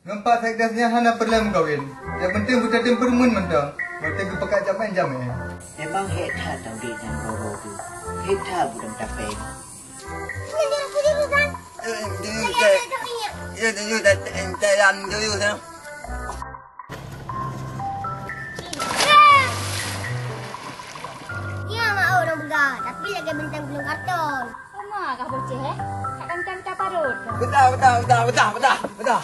Nampak teknisnya hana perlu kawin. Yang penting buta temperament mentang. Kalau tengok pakai jam main jam Memang heta tahu dia dan bawa tu. Heta bukan tapeng. Ini aku dulu kan. Ya, dalam dulu dah. Dia mak orang begar, tapi lagi bintang belum karton. Sama kah bocah Takkan kita parut. Betul.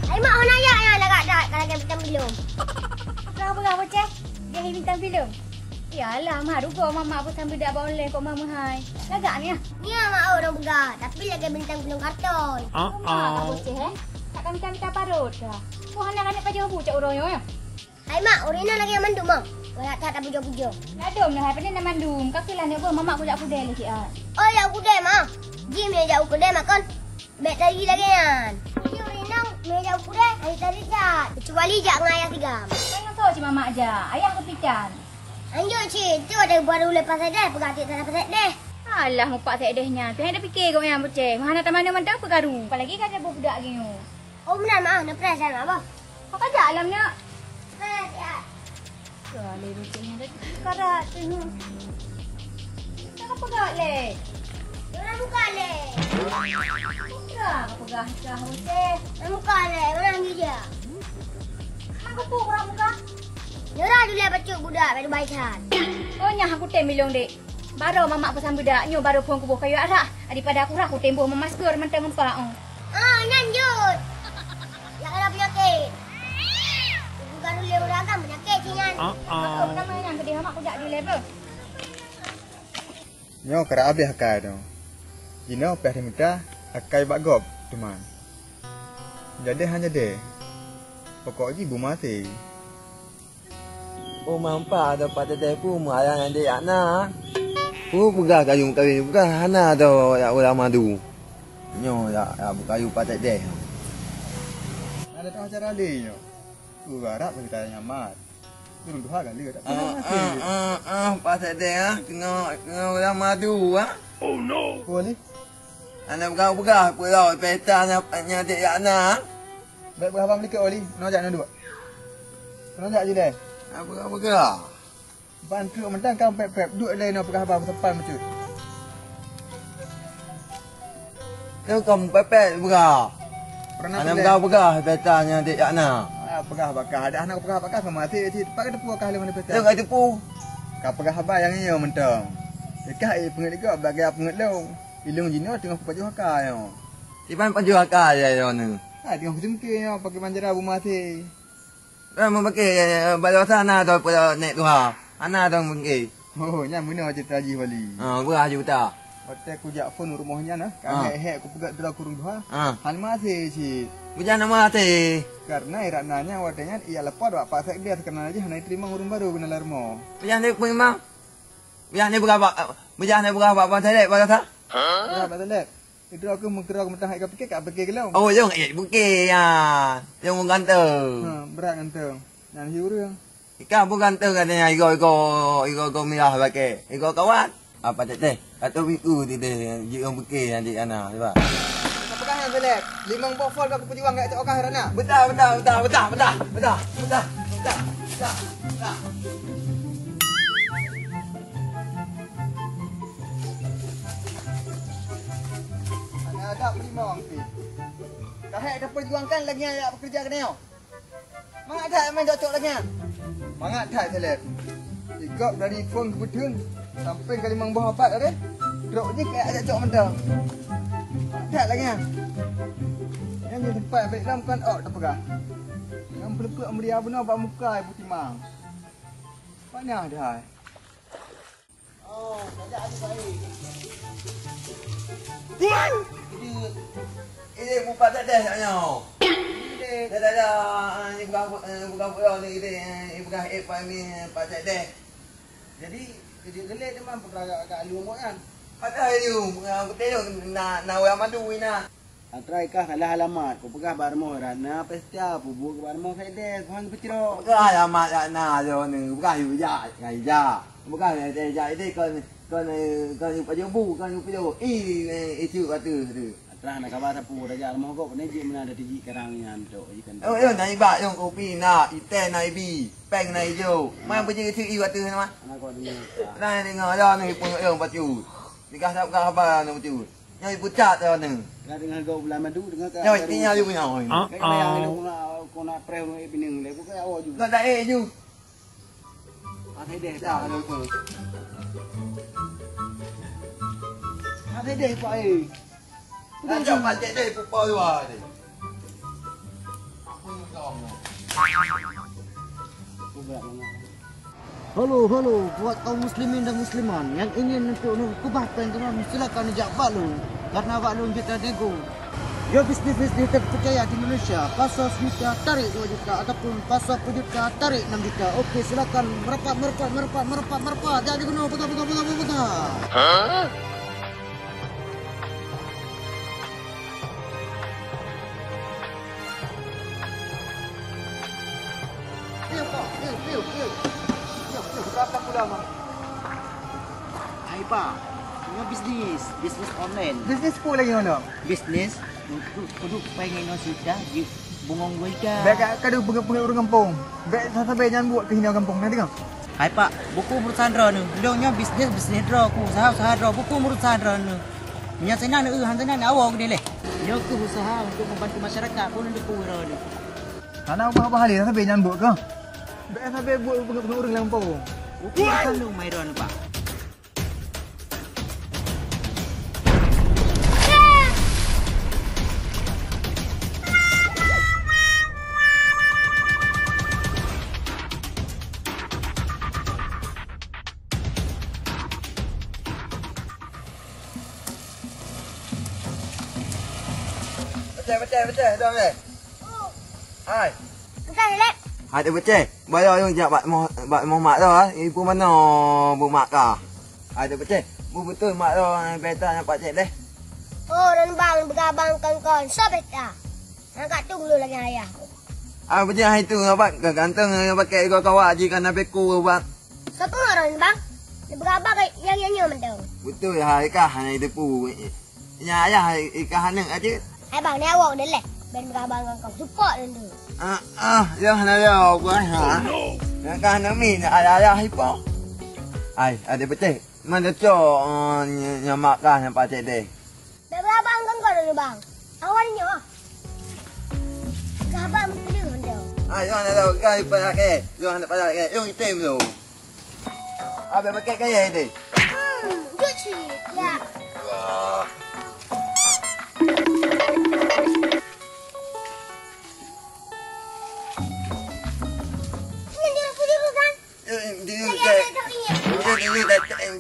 Hai mak orang ayak yang lagak dah kalau lagi bintang belum. Berapa bocah? Dia bintang filem. Yalah, mah rupa mama aku sambil dak boleh kok mama hai. Lagak ni ah. Dia mak orang begar, tapi lagi bintang belum karton. Sama kah bocah Takkan kita parut dah. Kau hendak nak kerja bucak orang ya. Hai mak, Orina lagi yang mandum mak. Walau tak pujo-pujo. Ladom lah pada nak mandum. Kakilah ni apa mama aku jak pudai lagi ah. Oh ya aku deh mak. Jim dia jauh kedai makan. Bet lagi kan. Ini Orina meja aku deh. Hari tadi tak. Kecuali jak dengan ayah tiga. Kan kau cik mama aja. Ayah kepikan. Anjur cik, tu ada baru lepas saja. Pegatik tak dapat deh. Alah mupak tak dehnya. Tuhan dah fikir kau yang bocah. Mana taman mana tak pergaru. Apalagi kan ada budak gini. Oh benar mak, nak perasan mak apa? Kau kerja alam nak. Perasan. Kali bocahnya dah karat tu. Tak pegat leh. Orang buka leh. Dah pegah dah bocah. Orang buka leh. Orang dia. Aku pun orang muka. Nyerah dulu lah bacuk budak baru baikan. Oh nyah aku temilong dek. Baru mama aku sambil dak nyo baru puang kubuh kayu arah. Daripada aku rak aku tembuh memasker mentang mempak. Ah, lanjut. Yang ada penyakit. Bukan dulu orang kan penyakit cingan. Aku nama yang gede mama aku dak di level. Nyo kara abih akai tu. Jino peh diminta akai bagop teman. Jadi hanya deh. Pokok ji bu mati. Oh mampak ada pada tepu marang yang dia anak. Oh pegah kayu bukan hana tu ya orang madu. Nyo ya kayu patek deh. Ada tahu cara dia nyo. Tu garap kita nyamat. Turun dua kali tak Patek deh tengok orang madu ah. Oh no. Boleh. Anak pegah pulau peta nya dia anak. Baik berapa mereka oli? Nojak nak dua. Nojak je deh. Pegah. Bantu mentang kau pep duduk lain nak pegah apa sepan macam. Kau kom pepet pegah. Pernah Anak pegah peta nya dia anak. Pegah bakah ada anak pegah bakah sama mati di tempat ke depu kah mana peta. Tengok tepu. Kau pegah apa yang ni mentang. Dekat pengat juga bagi apa pengat long. Ilung jino tengah baju hakar yo. Iban paju akal ya yo ni. Tengah jengke yo pakai manjara bu mati. Mau pakai balik sana tu pada naik tu ha. Anak tu pakai. Oh, nya mana cerita Haji Wali. Berapa juta? Hotel aku jak phone rumahnya nah. Kan hek aku pegat dalam kurung dua. Han mati cik. Bukan nama hati. Karena iraknanya wadanya ia lepas dua pak sek dia terkenal aja hanai terima urung baru kena larmo. Bukan ni memang. Bukan ni berapa? Bukan ni berapa apa tadi pada tak? Ya, betul lek. Itu aku mengkira aku mentang hek kau fikir kak fikir kelau. Oh, jom bukit ya. Jom gantung. Berat gantung. Yang hiurang. Ikan pun gantung katanya iko mirah pakai. Iko kawan. Apa tadi? Atau biku dia jom bukit nanti anak sebab. Apakah yang selek? Limang bofol aku perjuang kat cok kah rana. Betul. Ada limang ti. Dah hek dah perjuangkan lagi yang bekerja kena. Mang ada main cok lagi. Mangat tak selek. Ikut dari phone ke betun sampai ke limang buah apa dah. Drop je kayak ajak cok mentang. Tak lagi. Yang di tempat baik dalam kan tak pegah. Yang peluk-peluk beri abuna bak muka ibu timang. Panah dah. Oh, ajak baik. dia buka tak dah saknya. Dah. Ni bukan apa ni bukan apa ni Pak Cik dah. Jadi dia gelik dia mampu agak lu umur kan. Ada you, betul nak orang madu ni nak. Try kah kalah alamat. Kau pegah barmo rana pesta bubu barmo kai des hang peciro. Bukan alamat nak jo ni, bukan you ja, ngai ja. Bukan ja ini kon pada bu, kon pada itu kata tu. Try nak kabar sapu raja almo kau ni je mana ada tiji karang ni anto ikan. Oh, nai ba yang kopi nak, ite nai bi, peng nai jo. Mai pergi itu kata nama. Anak kau ni. Nai dengar dah ni pun yang pacu. Nikah tak apa nak pacu. Nyai pucat dah ni. Kau dengar kau bulan madu dengar kau. Nyai tinggal you punya oi. Kau yang itu kau nak preh ni bining le kau kau awak juga. Tak ada you. Ada deh dah ada tu. Ada deh pak Nak jom Pak Cik deh pupa tu ah. Halo, buat kaum muslimin dan musliman yang ingin untuk kebaikan ekonomi silakan ajak Pak Long karena Pak Long kita nego. Ya bisnis terpercaya di Indonesia, pasar juta tarik 2 juta ataupun pasar juta tarik 6 juta. Okey, silakan merapat. Jadi guna putar. Hah? Berapa pula mak? Hai Pak, punya bisnis online. Bisnes pun lagi mana? Bisnis produk pengen sudah di bungong gue ka. Baik kadu pengen orang kampung. Baik sampai jangan buat kehina kampung nanti kan. Hai Pak, buku perusahaan dro nu. Bilangnya bisnis dro ku, usaha dro buku perusahaan dro nu. Nya senang nu hantanan awak dia leh. Yo ku usaha untuk membantu masyarakat pun untuk dro nu. Karena apa hal sampai jangan buat ke? Baik sampai buat orang kampung. Buku perusahaan nu mai dro nu Pak. Betul, dah ni. Hai. Bukan lek. Ada betul. Bayar yang jak bak mak tu ah. Ibu mana bu mak ka? Ada betul. Bu betul mak tu beta nak Pak Cik deh. Oh, dan bang bergabangkan kon. So beta. Angkat tunggu lagi ayah. Ah betul hai tu abang ganteng pakai kau kawak jikan nak beku abang. Siapa orang bang? Dia berabang yang mendung. Betul hai kah hai depu. Nya ayah ikah haneng aja. Hai bang, ni awak dah lek. Ben berabangkan kau. Support dan tu. Yang nak dia buat ha. Yang kan nak min ada hipo. Ai, ada betul. Mana tu yang mak kah yang Pak Cik deh. Dah berabangkan kau dulu bang. Awak ni nyawa. Berabang mesti mendung. Yang nak tahu kau pakai. Yang nak pakai. Yang item tu. Apa pakai kaya ini? Cuci. Ya.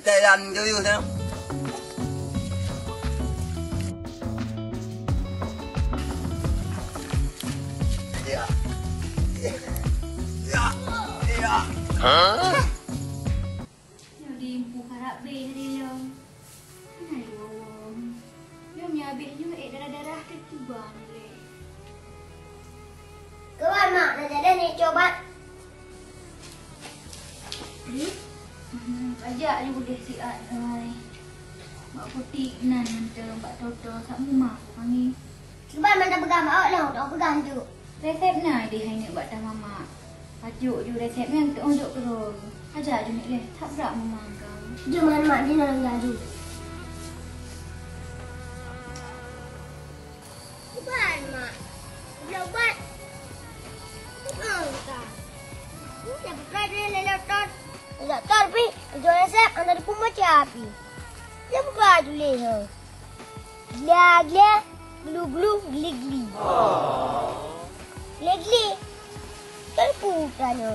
Jalan dulu sana. Ya. Hah? Jadi impu harap be hari lo. Aduh. Yo nyabik juga darah-darah ke cubang le. Kawan mak dah jadi ni coba. Ajak je boleh siat ai. Mak putih nan nanti Pak Toto sak rumah panggil. Cuba mana pegang mak lah, tak pegang tu. Resep na dia hanya buat dah mama. Ajuk je resep yang tu unjuk terus. Ajak je ni tak berat mama kau. Jom mana mak dia nak gaduh. Cuba mak. Belum buat. Tak. Dah buka dia lelot. Tak tapi jual resep anda di pun macam api. Dia buka tulis ho. Glia, glu, gli. Gli. Terpukan ho.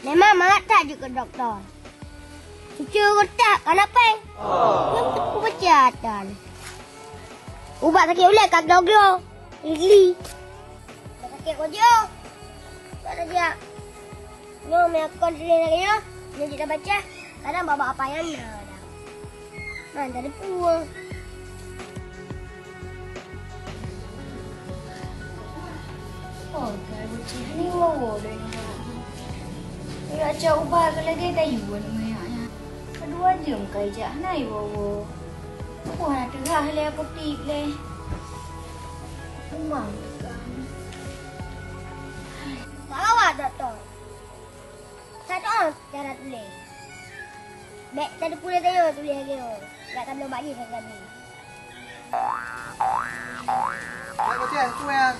Memang mak tak juga doktor. Cucu ketak kenapa? Yang terpu macam. Ubat sakit ulat kat doktor. Gili. Dah sakit kau je. Tak ada je. Nyo, saya akan sendiri lagi nyo. Nyo kita baca. Kadang bawa apa yang ada. Mana ada puang. Oh, kalau bocah ni wow dah ni. Ya coba kalau dia kayu namanya. Kedua jam kerja nai wow. Aku nak terah le aku tik le. Umang kan. Kalau ada tu. Saya tahu cara tulis. Baik tadi pula saya tulis lagi. Tak tak belum bagi saya tadi. Baik bocah, tu yang.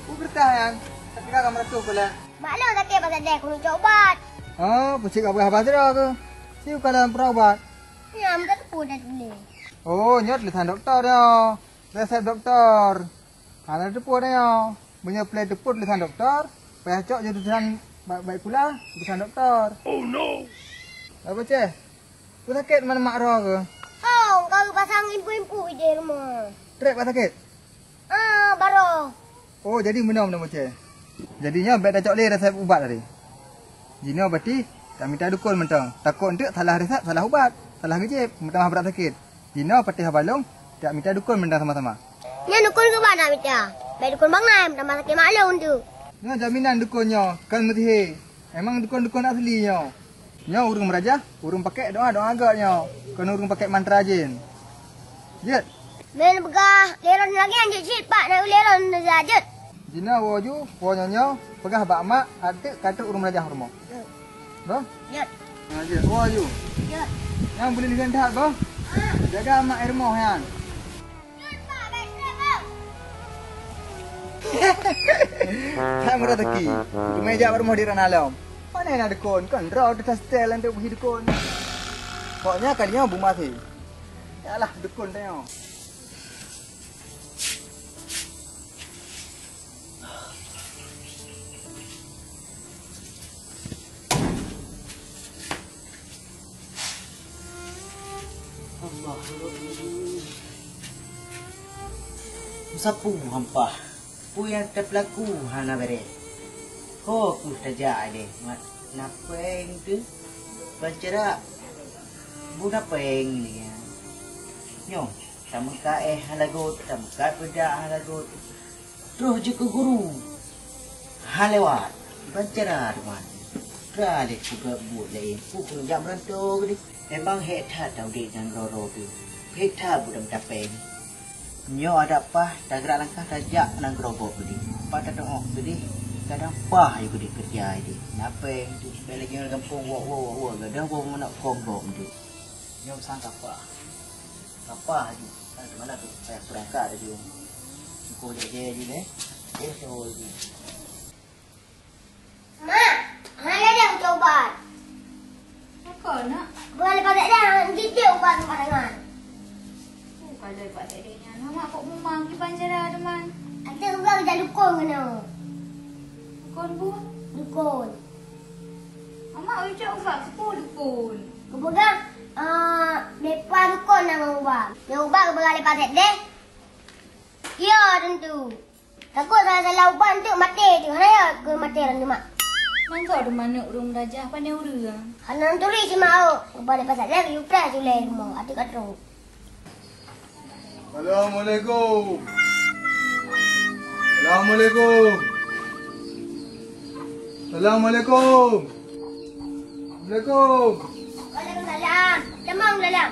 Ku bertah yang. Tak kira kamu rasuh pula. Maklum sakit pasal dia. Aku nak ubat. Oh, pecik kat belah basra ke? Siu kalau perawat. Ya, tak pun dah tulis. Oh, nyot lisan doktor dia. Resep doktor. Kalau depan dia. Punya play depan lisan doktor. Payah cok je tulisan baik pula lisan doktor. Oh no. Apa ceh? Tu sakit mana mak roh ke? Oh, kau pasang impu-impu di rumah. Trek apa sakit? Baru. Oh, jadi minum nama ceh. Jadinya baik dah cok le resep ubat tadi. Jino berarti tak minta dukun mentang. Takut entuk salah resep, salah ubat, salah gejep, mentang berat sakit. Jino patih balong tak minta dukun mentang sama-sama. Nya dukun ke mana minta? Baik dukun bang Nam, tambah sakit maklum tu. Nya jaminan dukunnya kan mesti. Emang dukun-dukun aslinya. Nya urung merajah, urung pakai doa-doa agaknya. Kan urung pakai mantra jin. Jet. Men begah leron lagi anjut silpak nak leron zajut. Jina waju, wonyonya pegah bak mak atik kata urung merajah rumah. Bah? Jut. Ha je, waju. Jut. Yang boleh digantak bah? Jaga mak air moh yang. Jut pak, baik bang. Tak merataki. Di meja rumah di Ranalom. Mana yang ada dukun? Kan raw di tastel untuk pergi dukun. Pokoknya kalinya bu mati. Yalah dukun tanya. Sapu hampa. Pu yang terpelaku hana bere. Ko ku saja ade. Mat napeng tu. Bacara bu napeng ni ya. Nyo, tamuka halagot, tamuka peda halagot. Terus je ke guru. Halewat. Bacara rumah. Rade ku ke bu lain. Ku pun jam rantau ni. Memang heta tau dia dan roro tu. Heta bu dam tapeng. Nyo ada apa? Tak gerak langkah tajak nang gerobok tadi. Pada doa tadi. Kadang pah ayo dia kerja dia. Napa tu lagi orang kampung wo gadah wo nak kombok tu. Nyo sangka apa? Apa aja. Mana tu saya berangkat aja. Ko je ni. So ni. Mak, hanya dia ubat. Apa nak? Boleh pakai dah, dia ubat sembarangan. Kalau dapat adanya, nama kok memang di Banjara teman. Ada juga kerja dukun kena. Kon bu, Dukun. mama ucap ubah sepuluh dukun. Kau pegang, lepas dukun nama ubah. Dia ubah kau pegang lepas set deh. Ya tentu. Takut salah ubah tu mati tu. Hanya kau mati orang tu mak. Mangkau ada mana urung rajah pandai urang. Hanya tulis cuma au. Ubah lepas set deh, you press tu leh rumah. Atik katru. Assalamualaikum. Assalamualaikum. Assalamualaikum. Assalamualaikum. Waalaikumsalam. Demam dalam.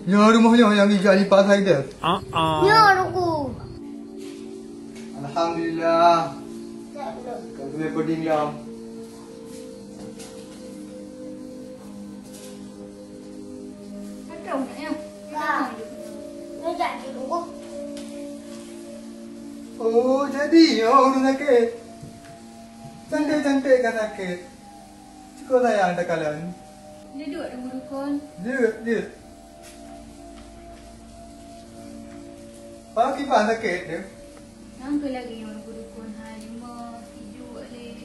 Ya rumahnya yang hijau lipat saya dah. Ya ruku. Alhamdulillah. Kau boleh puding yang. Ada untuknya. Kak. Ni jadi tunggu. Oh jadi ya orang sakit. Cantik-cantik kan sakit. Cukup sayang tak kalian. Dia duduk tunggu dukun. Dia. Pagi pas sakit dia. Nangka lagi yang tunggu dukun. Ha, 5, 7 boleh.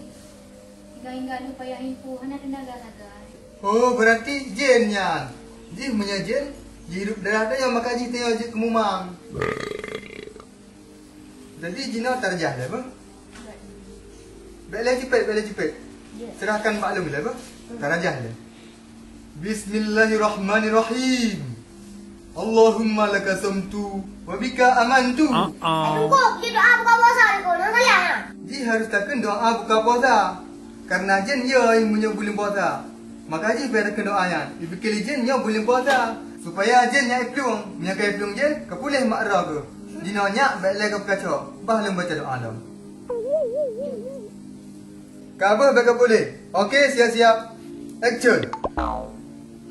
Hingga lu payah info. Hana tenaga-naga. Oh berarti jinnya. Jin punya jin. Jin hidup darah dia yang makan jin tengok jin kemumang. Jadi Jina tarjah lah apa? Baiklah cepet. Serahkan maklum lah apa? Tarjah lah. Bismillahirrahmanirrahim. Allahumma laka sumtu wa bika amantu. Tunggu, kita doa buka puasa ni kau. Nak salah nak? Ji harus takkan doa buka puasa. Karena jen ya yang punya bulan puasa. Maka ji biar takkan doanya. Dibikil jen ya bulan puasa. Supaya jen yang iplung, menyakai iplung jen, kepulih makra ke. Jina nyak baiklah ke kacau. Bah lem baca doa lam. Kabar baik boleh. Okey, siap-siap. Action.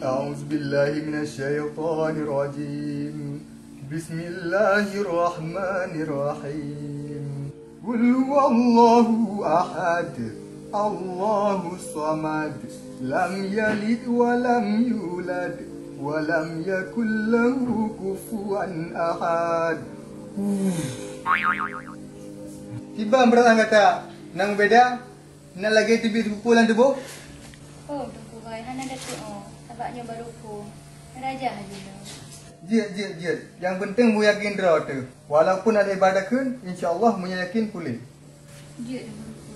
A'udzubillahi minasyaitonirrajim. Bismillahirrahmanirrahim. Qul huwallahu ahad. Allahus samad. Lam yalid wa lam yulad wa lam yakul lahu kufuwan ahad. Tiba berang kata, nang beda, nak lagi tibi pulang tu bu? Oh, tu kai, hana dah tu. Tabaknya baru ku. Raja haji dah. Jid. Yang penting mu yakin draw tu. Walaupun ada ibadah kun, insya-Allah mu yakin pulih. Jid dah baru ku.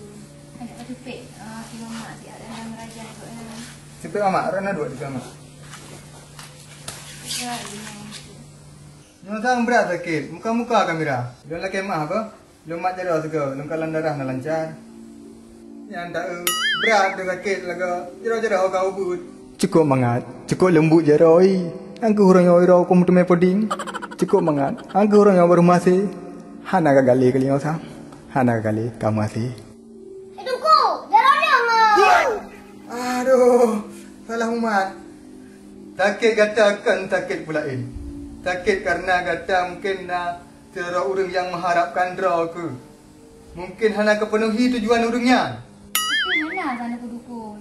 Hanya batu pek. Si mama si ada dalam raja tu. Cepet amak, rana dua di sama. Ya, Nyo sang berat sakit, muka-muka kamera. Dia lagi mah apa? Lu mak darah juga, lu kalan darah nak lancar. Yang tak berat dia sakit laga. Jera-jera kau ubut. Cukup mangat, cukup lembut je roi. Angku orang yang ira aku mutu poding. Cukup mangat. Angku orang yang baru masih. Hana gagali kali ngau sang. Hana gagali kamu masih. Tunggu, jara dia. Aduh, salah umat. Sakit katakan sakit pulain. Sakit karena kata mungkin nak tiada orang yang mengharapkan draw ke. Mungkin hana kepenuhi tujuan orangnya. tapi hana sana ku dukun.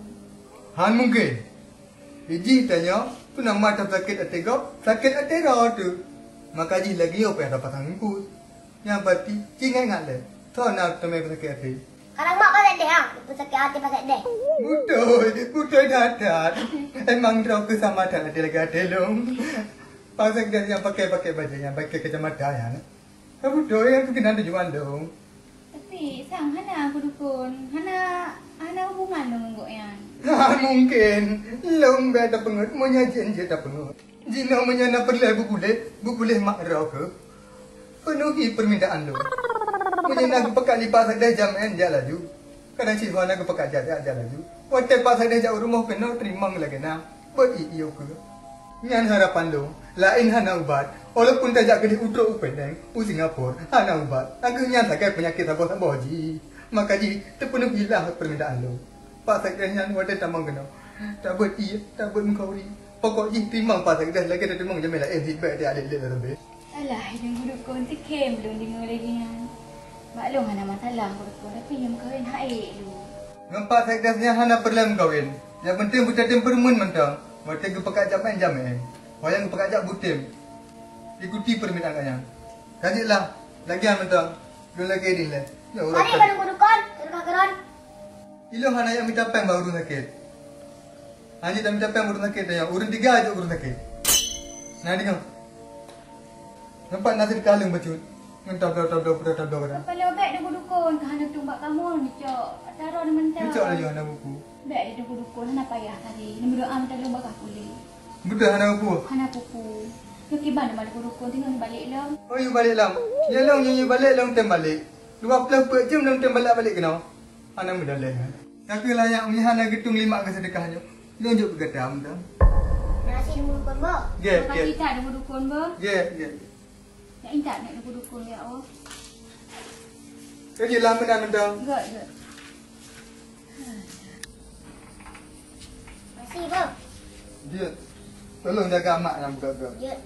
Han mungkin. Iji tanya, tu nama tak sakit hati kau? Sakit hati kau tu. Maka ji lagi apa yang dapat sangkut. Yang berarti, ingat le. Tahu nak temui sakit hati. Kalau mak kau tak ada, sakit hati pasal deh. Betul dadat. Emang draw ke sama tak ada lagi hati long. Pasal dia yang pakai baju yang pakai kacamata ya. Betul yang tu kena ada jual dong. Tapi sang hana ku dukun. Hana hubungan dengan kau yang. Mungkin long beda pengut punya janji tak pengut. Jina menyana perlu boleh makrau ke. Penuhi permintaan lo. Menyana aku pekat lipat sadai jam dia laju. Kadang si Huana aku pekat dia laju. Waktu pas sadai jauh rumah kena terima lagi na. Iyo ke. Nyan harapan lo. Lain hana ubat. Walaupun tajak ke di Utara Penang, Singapura, hana ubat. Aku nyan sakai penyakit apa ji. Maka ji terpenuhilah permintaan lo. Pak sakit nyan wadah tamang kena. Tak buat iya, tak buat mengkauri. Pokok ji terima pak sakit lagi dah terima jamil lah feedback dia ada lebih. Alah, hidung dukun tu kem belum dengar lagi kan. Maklum hana masalah ku dukun. Tapi yang kahwin haik lu. Nampak sakit nyan hana perlu mengkawin. Yang penting buta temperament mentang. Waktu aku pekat jamil. Wayang aku pekat jap butim. Ikuti permintaan kanya. Kajiklah. Lagian mentang. Dua lagi ni lah. Mari pada dukun, keron. Ilo hana yang minta peng baru sakit. Hanya tak minta peng baru sakit dah. Urun 3 aja urun sakit. Nah dengar. Nampak nasi kalung bacut. Mentang dah. Kepala beg dia dukun. Kahana tumbak kamu ni cok. Taruh ni mentang. Cocok lagi hana buku. Beg dia dukun. Hana payah tadi. Ni berdoa minta lu bakal pulih. Betul hana buku. Hana pupu. Lu kiban nama lu dukun. Tengok ni balik lah. Oh you balik lam. Ya long you balik long tem balik. 24 jam long tem balik kena. Hana mudah leh. Tapi layak punya hana getung 5 ke sedekahnya. Tunjuk ke gedam dah. Nasi dulu dukun bo. Get. Makasih tak ada dukun ber. Get. Nak intak nak ada dukun ya Allah. Kerja lama dah mentang. Gak. Nasi bo. Dia. Tolong jaga mak yang buka-buka. Ya.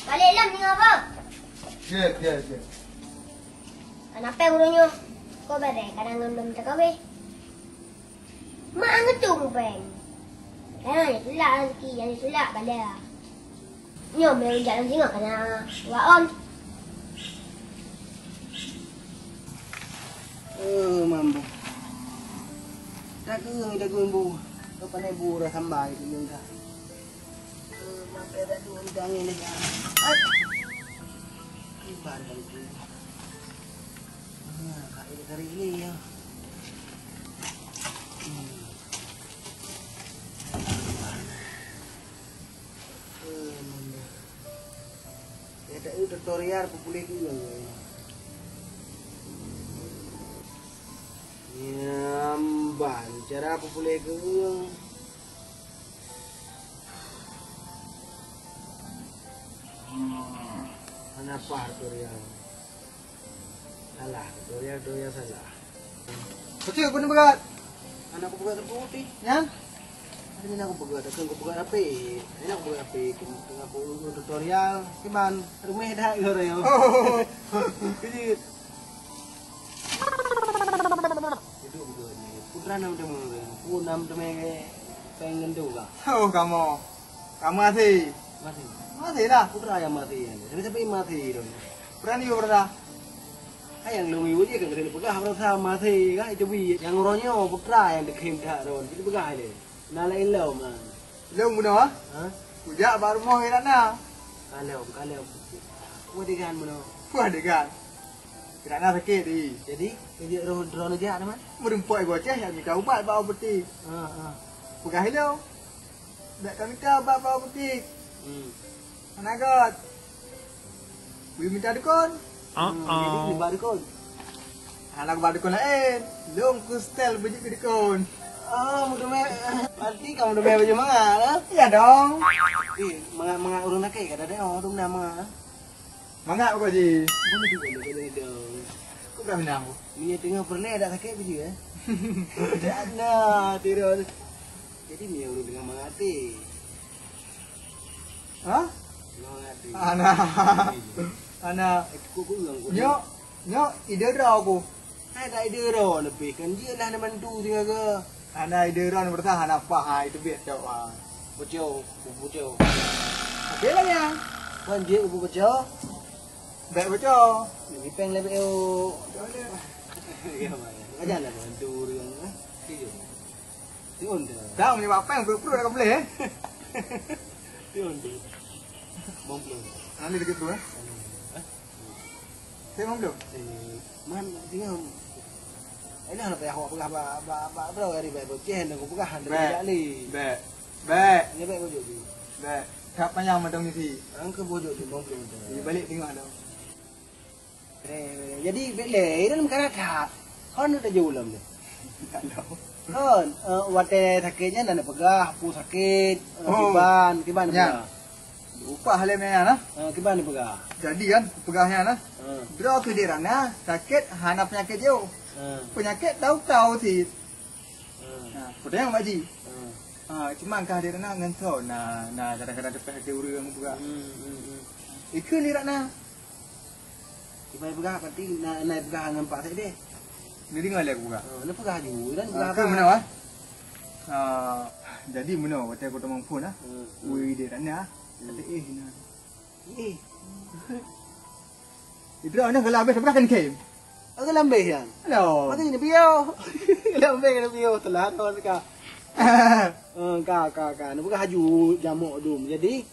Balik lah ni apa? Get. Kenapa urunyo? Kau beri kadang belum tak kau mak ngetung bang. Kan sulak rezeki yang sulak balik. Nyom dia jalan singa kena waon. Mambo. Tak ke bu. Kau pandai bu dah sampai tu yang dah. Mampu dah tu undang ni dah. Ibar kan tu. kari ini ya. Ada tutorial populer juga. Nyamban cara populer geung. Kenapa tutorial? Salah, tutorial salah. Kecil pun berat. Anak aku bukan putih. Yang? Ini aku begat, aku begat apa? Ini aku begat apa? Tengah aku tutorial, gimana? Rumah dah gitu ya. Kecil. Itu begat. Putra nam temu, punam temu pengen juga. Oh kamu mati. Mati. Mati lah. Putra yang mati ya. Sampai mati dong. Berani juga berada. Yang lebih wujud kan dari begat harus sama mati kan itu bi. Yang ronyo putra yang dikim dah ron. Itu begat ini. Nalain lau man. Lau muda. Hah? Ujak baru mau hilang na. Kalau. Wadikan mana? Wah degan. Tidak nak sakit di. Jadi drone aja ada man? Merempoi gua ceh yang minta ubat bau peti. Pegah hilau. Tak kami minta ubat bau peti. Mana got? Boleh minta dukun. Jadi di barikon. Anak baru dukun lain. Long kustel bejik dukun. Mudah berarti kamu udah baju manga, Iya dong. manga urung nak kata dia urung nama. Mangga kau ji. Boleh juga dong. Kau berapa minang? Minyak tengah pernah ada sakit baju ya? Tidak ada, tidur. Jadi minyak urung dengan mangati. Hah? Mangati. Anak. Kuku ulang. Nyok ide dah aku. Ada ide ro lebih kan dia lah nak bantu tinggal ke. Anak ide dah bertahan apa? Itu biar jawab. Bocor. Okey lah ya. Kan dia bocor. Baik bocor. Lebih peng lebih Ya mana? Aja lah bantu dengan tidur. Tidur dah. Dah punya apa yang perlu dah boleh. Tidur. Belum. Nanti dekat tu Saya mau belum? Man tinggal. Ini lah apa awak pegah berapa hari baik boceh dan aku pegah dari ni. Baik. Ini baik bojok ni. Baik. Siapa yang madang ni si? Angka bojok tu belum. Di balik tengok dah. Jadi bele dalam karakter. Kan ada jauh lam ni. Kalau. Kan wate sakitnya dan pegah, pu sakit, kiban pegah. Upah halem ni lah. Kiban pegah. Jadi kan pegahnya lah. Draw ke dia rana sakit hana penyakit jauh. Penyakit tahu si. Putar yang baji. Cuma kah dia rana ngentau na kadang-kadang depan ada orang pegah. Ikut ni rana. Kiban pegah berarti naik pegah dengan pak saya deh. Ni dengar aku pegah. Nak pegah juga dan pegah Ke mana ah? Jadi mana waktu aku tomang phone ah. Ui dia rana. Kata na. Itu ana kalau habis berapa kan kem? Agak lambai kan? Hello. Mati ni piau. Lambai ni piau telah tahun ka. Ka. Nak pegah haju jamuk dum. Jadi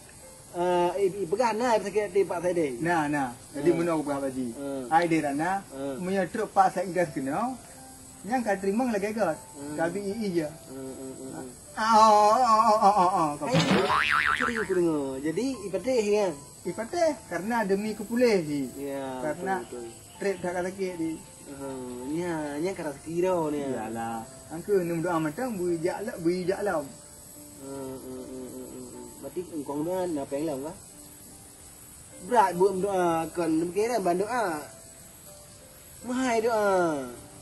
pegah na sakit di pak saya deh. Nah. Jadi mana aku berapa ji? Ai dia rana. Punya truk pak saya gas kena. Yang kat terima lagi kat. Kabi je. Curi aku dengar. Jadi ipateh kan? Ipateh karena demi kepulih ji. Ya. Karena trip dah kata ke di. Nya kata kira ni. Iyalah. Angku ni doa matang bui jak lah. Berarti engkau doa nak pengen lah. Berat buat doa kan kira bandoa. Mahai doa.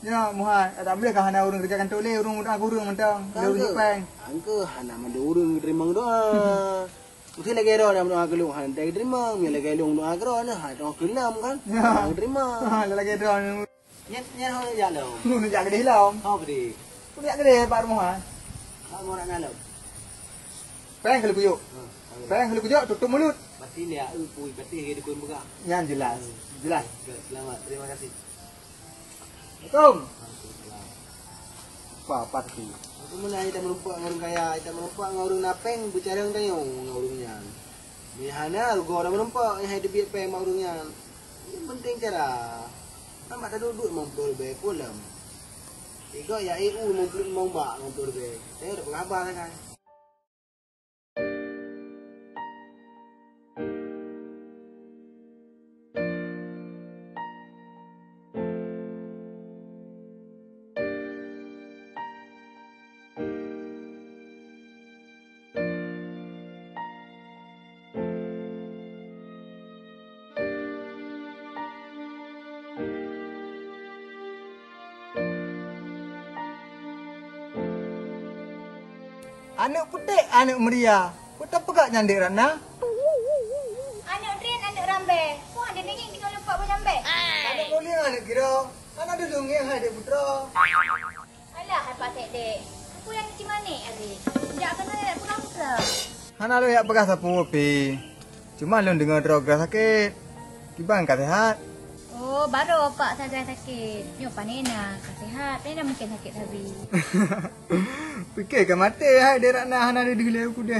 Ya, muhai. Tak boleh kah hana urang kerjakan toleh urang aku urang mentang. Urang jepang. Angke hana mandu urang terima doa. Mesti lagi doa dalam doa keluh hana tak terima, mi lagi long doa kero nah, doa kelam kan. Hang terima. Lagi doa ni. Nya hang jalan. Nu jak gede hilang. Apa di? Nu jak gede pak muhai. Hang orang ngalau. Peng kalau kuyuk. Peng kalau kuyuk tutup mulut. Berarti dia upui berarti dia dikun buka. Yang jelas. Jelas. Selamat. Terima kasih. Assalamualaikum. Apa tu? Aku mulai kita melumpuh ngurung kaya, kita melumpuh ngurung napeng bicara ng tayo ngurungnya. Bihana rugo na melumpuh yang hidup biar peng ngurungnya. Yang penting cara. mak dah duduk 50 lebih pulang. Tiga ya EU 50 bak 50 lebih. Saya dah pengabar kan. Anak putih, anak Maria. Putar pegak nyandik Rana. Anak Drin, anak Rambe. Kau ada nenging dengan lempak berjambe. Anak boleh anak kira. Anak ada dongeng adik putra. Alah, hai patek dek. Aku yang macam mana, adik? Sekejap kena nak pulang ke? Hana lo yak bekas apa pi. Cuma lo dengar droga sakit. Tiba angkat sehat. Oh, baru bapak saya sakit. Ni opa Nena, sihat. Nena mungkin sakit habis. Fikir ke mati hai dia nak Hana ada digilai aku dia.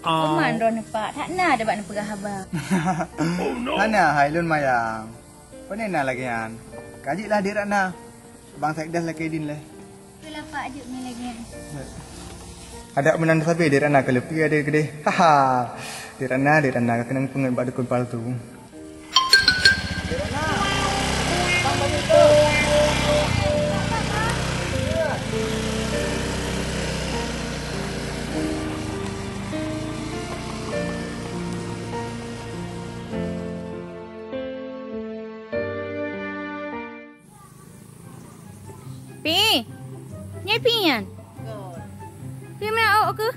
Teman ron pak. Tak nak ada bak nak pegah abang. Hana hai lun mayang. Penena lagi an. Kajilah dia Rana. Bang Saikdas lagi din leh. Itulah pak ajuk ni lagi. Ada menan sabi dia Rana kalau pergi ada gede. Haha. Dia Rana kena pengen bak dukun palsu. Pi. Ni Pi yan. Pi mana awak ke?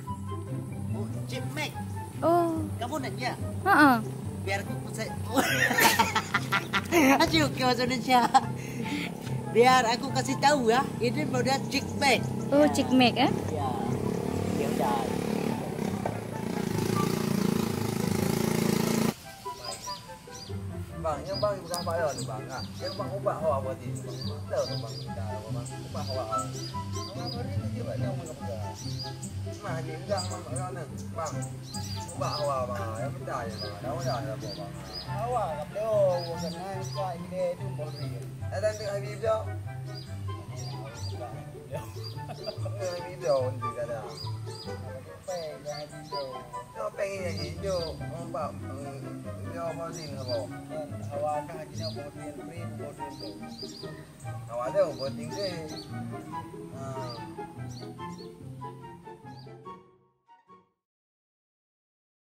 Oh, Cik Mac. Oh. Kamu nanya? Ha. Biar aku saya. Asyik ke bahasa Indonesia. Biar aku kasih tahu ya, ini model Cik Mac. Oh, Cik Mac eh? Ya. Ya udah. Bang, yang bang bukan apa ya tu bang. Yang bang ubah awak apa ni? Tahu tu bang kita bang ubah awak. Awak beri tu je bang mau apa? Mah ni enggak mana? Bang. Ubah awak bang. Yang betul ya bang. Dah dah apa bang. Awak kaplo, bukan hanya kau ini tu boleh. Ada ni Habib dia. Habib dia untuk kada. Kau pengen yang hijau, nampak dia apa sih apa? Awak kan hanya model print model tu. Awak ada buat tinggi.